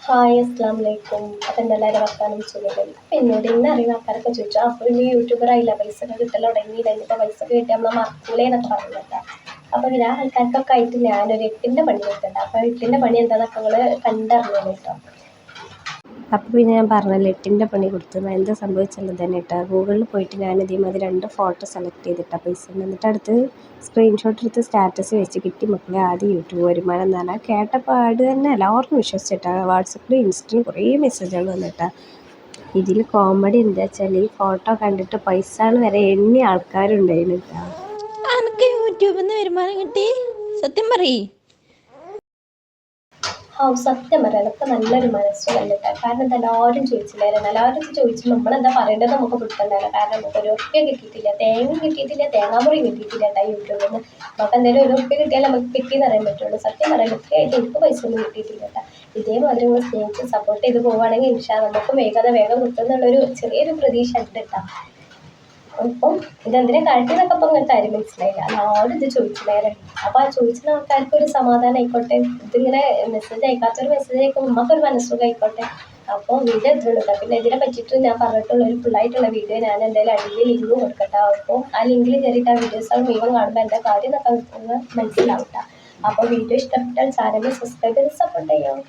Hi അസ്സാം വലൈക്കും. അപ്പം എന്തെല്ലാവരും വർത്താനം സുഖമല്ലേ? അപ്പം എന്നോട് ഇന്ന് അറിയുന്ന ആൾക്കാരൊക്കെ ചോദിച്ചു അപ്പോൾ ഇനി യൂട്യൂബർ ആയില്ല, പൈസ ഒക്കെ കിട്ടൽ തുടങ്ങിയില്ല, ഇനിയിപ്പോൾ പൈസ ഒക്കെ കിട്ടി നമ്മളെ മറക്കൂലേ എന്നൊക്കെ പറയുന്നുണ്ട്. അപ്പോൾ ആ ആൾക്കാർക്കൊക്കെ ആയിട്ട് ഞാനൊരു എട്ടിൻ്റെ പണി കൊടുത്തിട്ടുണ്ട്. അപ്പോൾ എട്ടിൻ്റെ പണി എന്താണെന്നൊക്കെ നിങ്ങൾ കണ്ടറിഞ്ഞു കേട്ടോ. അപ്പോൾ പിന്നെ ഞാൻ പറഞ്ഞല്ലോ എട്ടിൻ്റെ പണി കൊടുത്തു. എന്താ സംഭവിച്ചുള്ളത് തന്നെ കേട്ടോ. ഗൂഗിളിൽ പോയിട്ട് ഞാൻ ഇതേമാതിരി 2 ഫോട്ടോ സെലക്ട് ചെയ്തിട്ടാണ് പൈസ, എന്നിട്ട് അടുത്ത് സ്ക്രീൻഷോട്ട് എടുത്ത് സ്റ്റാറ്റസ് വെച്ച് കിട്ടി മക്കളെ ആദ്യം യൂട്യൂബ് വരുമാനം എന്ന് പറഞ്ഞാൽ കേട്ടപാട് തന്നെ എല്ലാവർക്കും വിശ്വസിച്ചിട്ടാണ്. വാട്സപ്പിലും ഇൻസ്റ്റയിലും കുറേ മെസ്സേജുകൾ വന്നിട്ടാണ്. ഇതിൽ കോമഡി എന്താ വെച്ചാൽ ഈ ഫോട്ടോ കണ്ടിട്ട് പൈസ വരെ എണ്ണിയ ആൾക്കാരുണ്ടായിരുന്നു കേട്ടോ. അനക്ക് യൂട്യൂബിൽ നിന്ന് വരുമാനം കിട്ടി? സത്യം പറയ്. സത്യം പറയാം, അതൊക്കെ നല്ലൊരു മനസ്സുഖം കേട്ടോ. കാരണം എന്താ എല്ലാവരും ചോദിച്ചില്ലായിരുന്നു, എല്ലാവരും ചോദിച്ചു നമ്മളെന്താ പറയേണ്ടത് നമുക്ക് കിട്ടണ്ടല്ലോ. കാരണം നമുക്ക് ഒരു ഉറുപ്പ്യ കിട്ടിയിട്ടില്ല, തേങ്ങ കിട്ടിയിട്ടില്ല, തേങ്ങാമുറി കിട്ടിയിട്ടില്ല കേട്ടോ യൂട്യൂബിൽ നിന്ന്. നമുക്ക് എന്തെങ്കിലും ഒരു ഉറുപ്പ്യ കിട്ടിയാൽ നമുക്ക് കിട്ടിയെന്ന് അറിയാൻ പറ്റുള്ളൂ. സത്യം പറയാം, കൃത്യമായിട്ട് എനിക്ക് പൈസ ഒന്നും കിട്ടിയിട്ടില്ല കേട്ടോ. ഇതേമാതിരി നിങ്ങൾ സ്നേഹിച്ച് സപ്പോർട്ട് ചെയ്ത് പോവുകയാണെങ്കിൽ നമുക്കും വേഗം കിട്ടുമെന്നുള്ളൊരു ചെറിയൊരു പ്രതീക്ഷ ഉണ്ട് കേട്ടോ. അപ്പം ഇതെന്തിനാ കാട്ടിയതൊക്കെ അപ്പം നിങ്ങൾക്ക് കാര്യം മനസ്സിലായില്ല, എല്ലാവരും ഇത് ചോദിച്ചില്ലായിരുന്നു. അപ്പോൾ ആ ചോദിച്ചിരുന്ന ആൾക്കാർക്ക് ഒരു സമാധാനം ആയിക്കോട്ടെ, ഇതിങ്ങനെ മെസ്സേജ് അയക്കാത്തൊരു മെസ്സേജ് അയക്കുമ്പോൾ നമുക്കൊരു മനസ്സുഖം ആയിക്കോട്ടെ. അപ്പോൾ വീഡിയോ എത്തുള്ളൂ. പിന്നെ ഇതിനെ പറ്റിയിട്ട് ഞാൻ പറഞ്ഞിട്ടുള്ള ഒരു ഫുള്ളായിട്ടുള്ള വീഡിയോ ഞാൻ എന്തായാലും അടിയിൽ ലിങ്ക് കൊടുക്കട്ടെ. അപ്പോൾ ആ ലിങ്കിൽ കയറിയിട്ട് ആ വീഡിയോസ് മുഴുവൻ കാണുമ്പോൾ എന്താ കാര്യം എന്നൊക്കെ മനസ്സിലാവട്ടെ. അപ്പോൾ വീഡിയോ ഇഷ്ടപ്പെട്ടാൽ ചാനൽ സബ്സ്ക്രൈബ് ചെയ്ത് സപ്പോർട്ട് ചെയ്യാം.